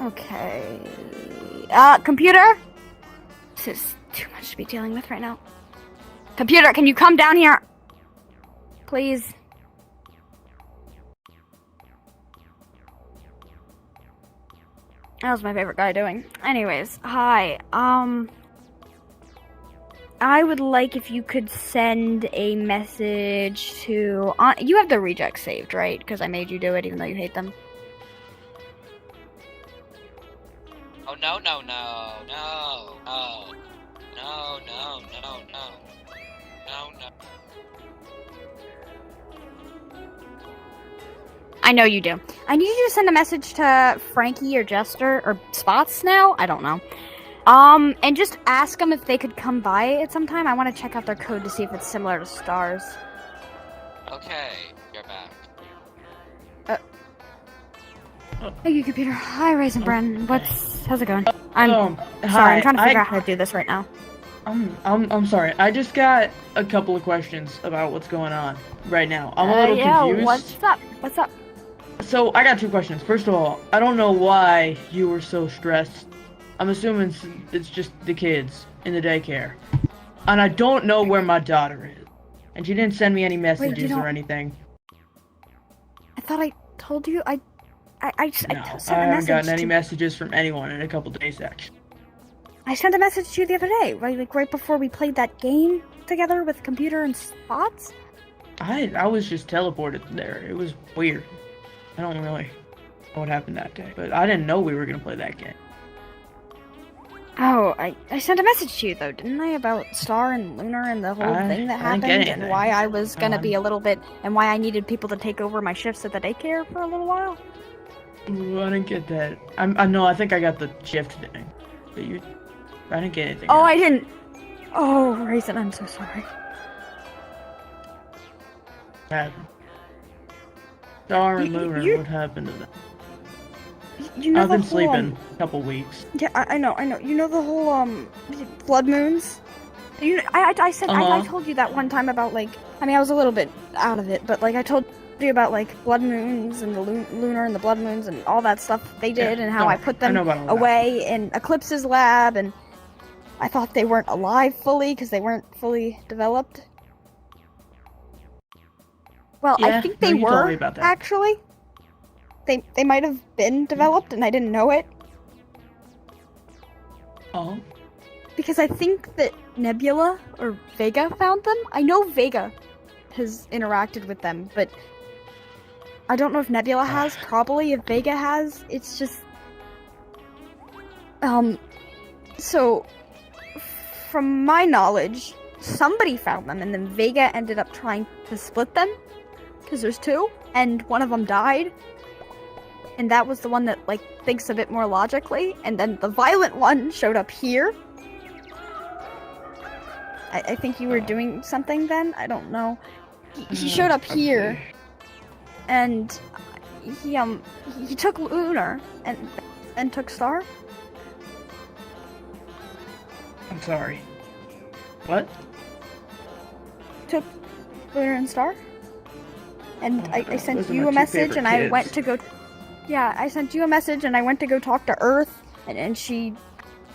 Okay. Computer? This is too much to be dealing with right now. Computer, can you come down here? Please. That was my favorite guy doing. Anyways, hi. I would like if you could send a message to... you have the reject saved, right? Because I made you do it even though you hate them. Oh, no, no, no, no, no, no, no, no, no, no, no. I know you do. I need you to send a message to Frankie or Jester or Spots now? I don't know. And just ask them if they could come by at some time. I want to check out their code to see if it's similar to Star's. Okay, you're back. Hey, you computer. Hi, Raisin Bran. How's it going? I'm sorry. Hi, I'm trying to figure out how to do this right now. I'm sorry. I just got a couple of questions about what's going on right now. I'm a little confused. What's up? What's up? So I got two questions. First of all, I don't know why you were so stressed. I'm assuming it's just the kids in the daycare, and I don't know where my daughter is, and she didn't send me any messages or anything. I thought I told you. I sent a message. I haven't gotten any messages from anyone in a couple days, actually. I sent a message to you the other day, right before we played that game together with Computer and Spots. I was just teleported there. It was weird. I don't really know what happened that day, but I didn't know we were gonna play that game. Oh, I sent a message to you though, didn't I, about Star and Lunar and the whole thing that happened, and why I was gonna be a little bit, and why I needed people to take over my shifts at the daycare for a little while. Ooh, I didn't get that. I think I got the shift thing, but I didn't get anything. Oh, else. I didn't. Oh, Raisin, I'm so sorry. What happened? Star and Lunar, what happened to them? You know I've been whole, sleeping a couple weeks. Yeah, I know. You know the whole blood moons. I told you that one time about like. I mean, I was a little bit out of it, but like I told you about like blood moons and the lunar and the blood moons and all that stuff they did, and how I put them away in Eclipse's lab, and I thought they weren't alive fully because they weren't fully developed. Well, yeah, I think they were actually. They might have been developed and I didn't know it. Oh. Because I think that Nebula or Vega found them. I know Vega has interacted with them, but I don't know if Nebula has. Probably if Vega has. It's just... So, from my knowledge, somebody found them and then Vega ended up trying to split them. Because there's two, and one of them died. And that was the one that, like, thinks a bit more logically. And then the violent one showed up here. I think you were doing something then? I don't know. He showed up here. And he took Lunar and took Star. I'm sorry. What? Took Lunar and Star. And I sent you a message and I went to go... Yeah, I sent you a message and I went to go talk to Earth, and she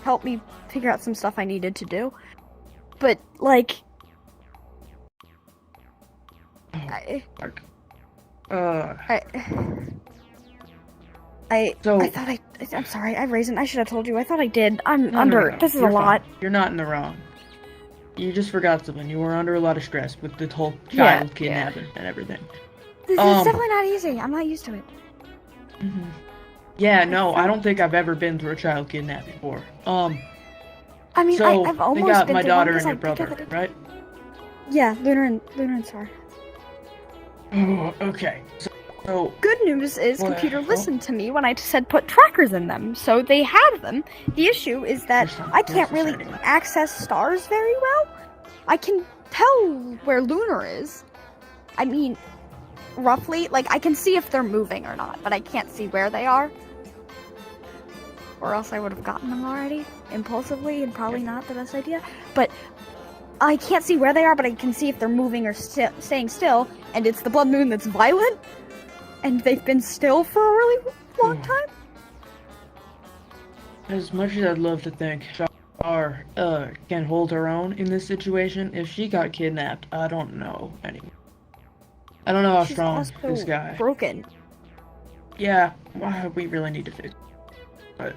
helped me figure out some stuff I needed to do. But, like... I thought I'm sorry, I should have told you. I thought I did. No. This is a lot. You're not in the wrong. You just forgot something. You were under a lot of stress with the whole child kidnapping and everything. This is definitely not easy. I'm not used to it. Mm-hmm. Yeah, no, I don't think I've ever been through a child kidnapping before. I mean, so I've almost they got been my through daughter one and your brother, right? Yeah, Lunar and Star. Oh, okay. So good news is Computer listened to me when I said put trackers in them, so they have them. The issue is that I can't really access stars very well. I can tell where Lunar is. I mean, roughly, like, I can see if they're moving or not, but I can't see where they are. Or else I would have gotten them already, impulsively, and probably not the best idea. But I can't see where they are, but I can see if they're moving or staying still, and it's the blood moon that's violent, and they've been still for a really long time. as much as I'd love to think Star can hold her own in this situation, if she got kidnapped, I don't know anymore. I don't know how She's strong also this guy. broken. Yeah, we really need to fix. But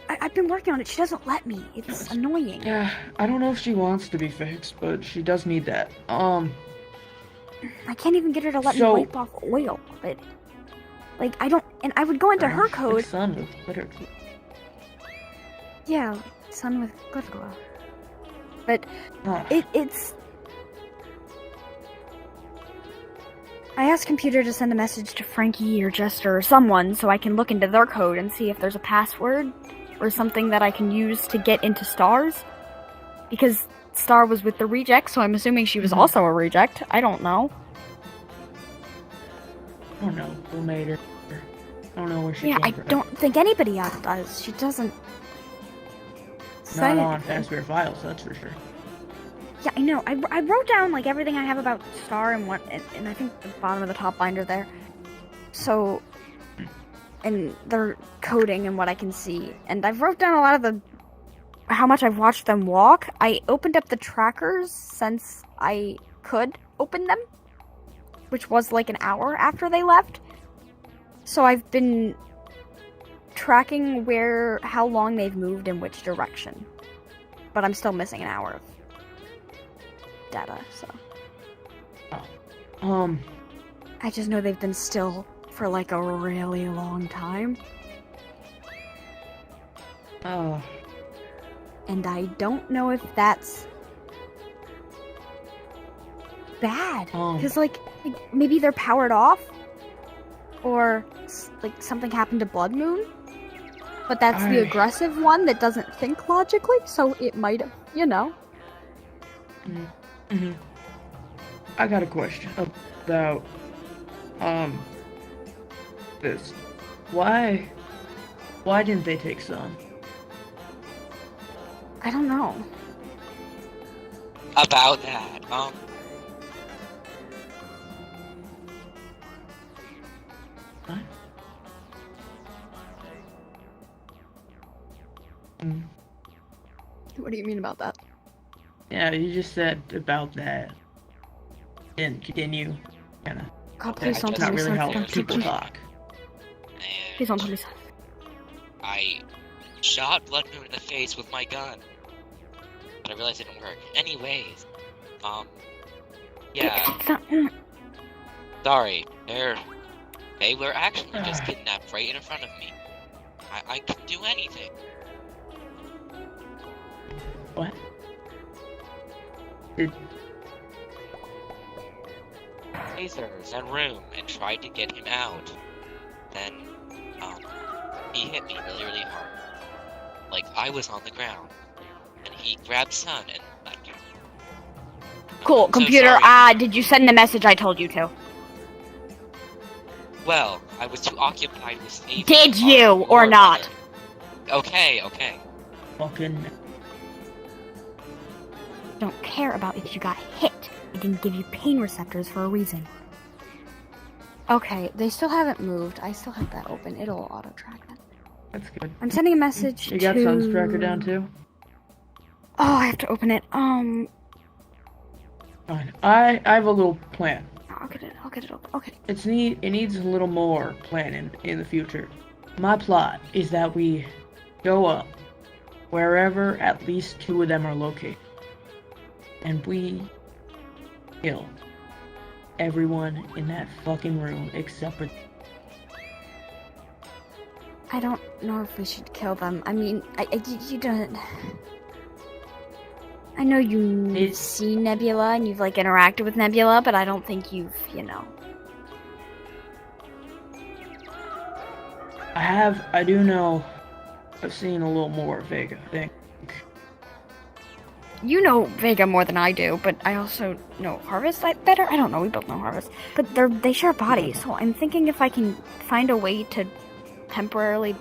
I've been working on it. She doesn't let me. It's annoying. yeah, I don't know if she wants to be fixed, but she does need that. I can't even get her to let me wipe off oil. But like I don't, and I would go into her code. Like sun with glitter. Yeah, sun with glitter glow. But it's. I asked computer to send a message to Frankie or Jester or someone so I can look into their code and see if there's a password or something that I can use to get into Stars. Because Star was with the reject, so I'm assuming she was also a reject. I don't know. I don't know who made her. I don't know where she came from. I don't think anybody else does. She doesn't say Not on anything. Fastware files, that's for sure. Yeah, I know. I wrote down like everything I have about Star and and I think the bottom of the top binder there. So, and their coding and what I can see. And I've wrote down a lot of how much I've watched them walk. I opened up the trackers since I could open them, which was like an hour after they left. So I've been tracking how long they've moved in which direction. But I'm still missing an hour of data, so. I just know they've been still for like a really long time. And I don't know if that's bad. Because like maybe they're powered off, or like something happened to Blood Moon. But that's the aggressive one that doesn't think logically, so it might have, I got a question about this. Why didn't they take Sun? I don't know. About that, What? What do you mean about that? Yeah, you just said about that. Then continue. Kinda. God, please don't That's tell not me really something. how people talk. Please don't tell me something. I shot Blood Moon in the face with my gun, but I realized it didn't work. Anyways, yeah. Sorry, they were actually just kidnapped right in front of me. I can do anything. What? Lasers and room and tried to get him out. Then, he hit me really, really hard. Like, I was on the ground. And he grabbed Sun and left him. Cool, computer, did you send the message I told you to? Well, I was too occupied with saving. Did you, or not? Okay. Fucking. Don't care about if you got hit. It didn't give you pain receptors for a reason. Okay, they still haven't moved. I still have that open. It'll auto-track them. That's good. I'm sending a message You got Sun's tracker down too? Oh, I have to open it. Fine. I have a little plan. I'll get it open. Okay. It needs a little more planning in the future. My plot is that we go up wherever at least 2 of them are located. And we kill everyone in that fucking room except for... I don't know if we should kill them. I mean, you don't... I know you've seen Nebula and you've, like, interacted with Nebula, but I don't think you've, I do know I've seen a little more of Vega, I think. You know Vega more than I do, but I also know Harvest better. I don't know, we both know Harvest. But they share bodies, so I'm thinking if I can find a way to temporarily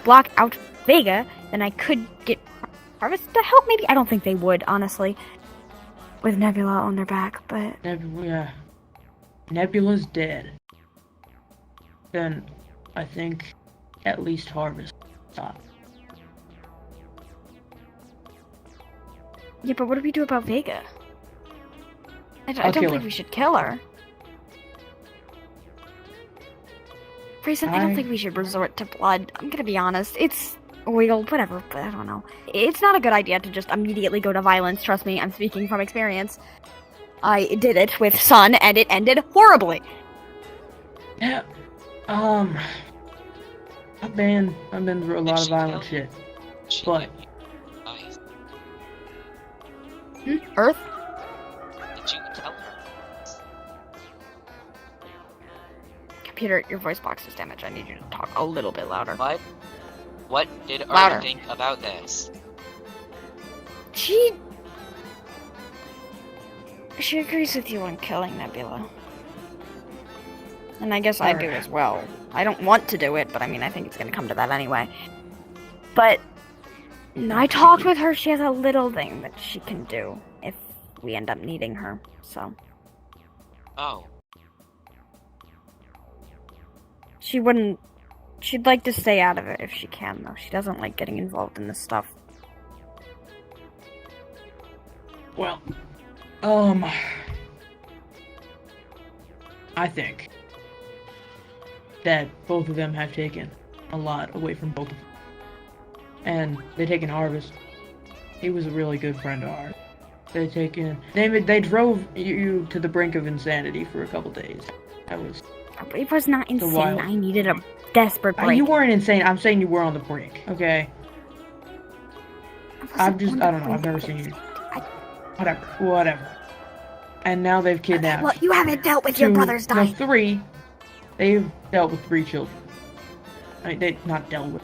block out Vega, then I could get Harvest to help, maybe? I don't think they would, honestly. With Nebula on their back, but... Nebula's dead. then I think at least Harvest stop. Yeah, but what do we do about Vega? I I'll don't kill think her. we should kill her. Raisin, I don't think we should resort to blood. I'm gonna be honest. It's whatever, but I don't know. It's not a good idea to just immediately go to violence. Trust me, I'm speaking from experience. I did it with Sun, and it ended horribly. Yeah. I've been through a lot of violent shit. She But nice. Earth? Did you tell her? Computer, your voice box is damaged. I need you to talk a little bit louder. What did Louder. Earth think about this? She agrees with you on killing Nebula. And I guess I do as well. I don't want to do it, but I mean, I think it's gonna come to that anyway. But I talked with her. She has a little thing that she can do if we end up needing her, so. Oh, She'd like to stay out of it if she can, though. She doesn't like getting involved in this stuff. well, I think that both of them have taken a lot away from both of them. And they've taken Harvest. He was a really good friend of ours. They drove you to the brink of insanity for a couple days. That was... It was not insane. wild. I needed a desperate break. You weren't insane. I'm saying you were on the brink, okay? I don't know. I've never seen you. Whatever. And now they've kidnapped. Well, you haven't dealt with your brother's dying. No, 3. They've dealt with 3 children. I mean, they not dealt with.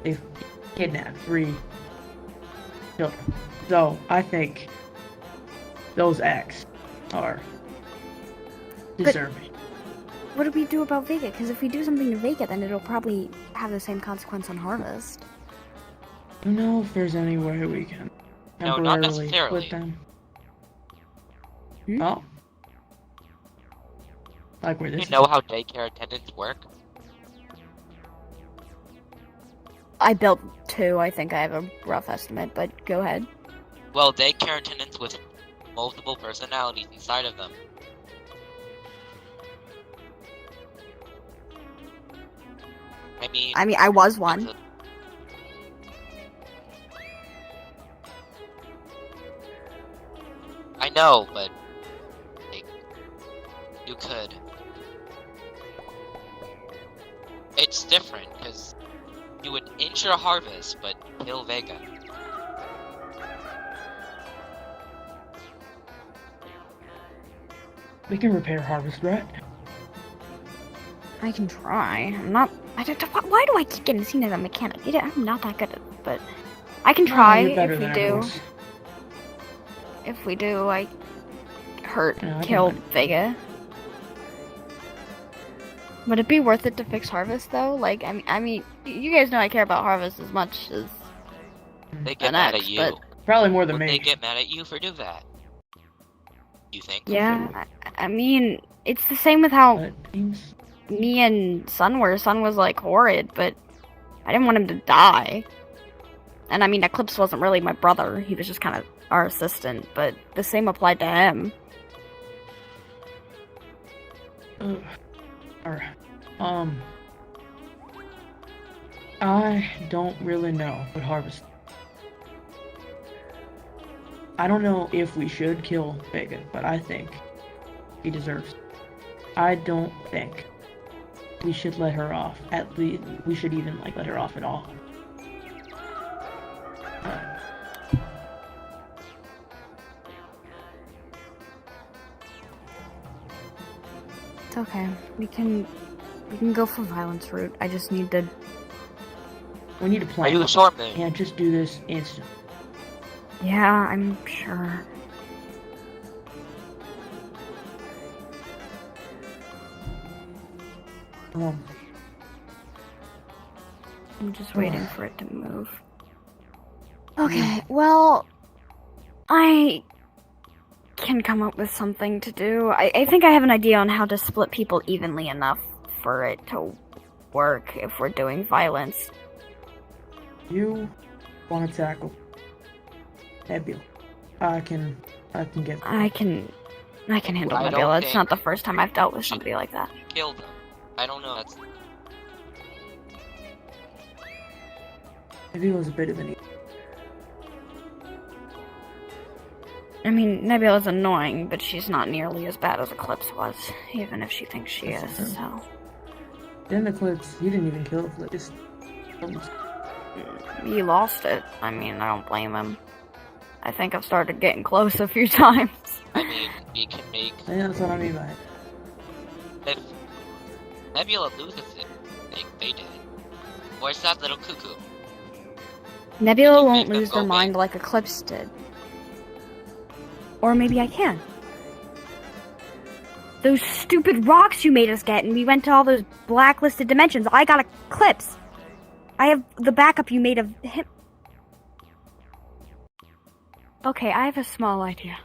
They've kidnapped 3 children. So I think those acts are deserving. What do we do about Vega? Because if we do something to Vega, then it'll probably have the same consequence on Harvest. I don't know if there's any way we can No, not temporarily necessarily. put them. Hmm? Oh. Like where Do this you know how daycare attendants work? I built 2. I think I have a rough estimate, but go ahead. Well, daycare attendants with multiple personalities inside of them. I mean, I was one. it's a- I know, but like, you could. It's different because you would injure Harvest, but kill Vega. We can repair Harvest, right? I can try. I'm not. Why do I keep getting seen as a mechanic? I'm not that good at it, but I can try You're better if we than do. everyone. If we do, I hurt, Yeah, I can kill imagine. Vega. Would it be worth it to fix Harvest though? Like, I mean, you guys know I care about Harvest as much as They get an mad ex, at you. but Probably more than Would me. they get mad at you for doing that? You think? yeah, I mean, it's the same with how But seems me and Sun were. Sun was like horrid, but I didn't want him to die. And I mean, Eclipse wasn't really my brother. He was just kind of our assistant, but the same applied to him. Alright. I don't really know what Harvest. I don't know if we should kill Vega, but I think he deserves it. I don't think we should let her off. At least we should even let her off at all. It's okay. We can go for violence route. I just need to. We need a Are plan. you sure, Moon? Can't just do this instantly. Yeah, I'm sure. I'm just waiting for it to move. Okay, well, I can come up with something to do. I think I have an idea on how to split people evenly enough for it to work if we're doing violence. You want to tackle Nebula? I can get. I can handle I don't Nebula. It's think- not the first time I've dealt with somebody like that. Killed him. I don't know. That's Nebula's a bit of an. I mean, Nebula's annoying, but she's not nearly as bad as Eclipse was, even if she thinks she is, so... Then Eclipse, he didn't even kill Eclipse. He lost it. I mean, I don't blame him. I think I've started getting close a few times. I mean, we can make Yeah, that's what I mean by it. if Nebula loses it, like they did. Where's that little cuckoo? Nebula You won't make them lose go their big. mind like Eclipse did. Or maybe I can. Those stupid rocks you made us get, and we went to all those blacklisted dimensions. I got Eclipse. I have the backup you made of him. Okay, I have a small idea.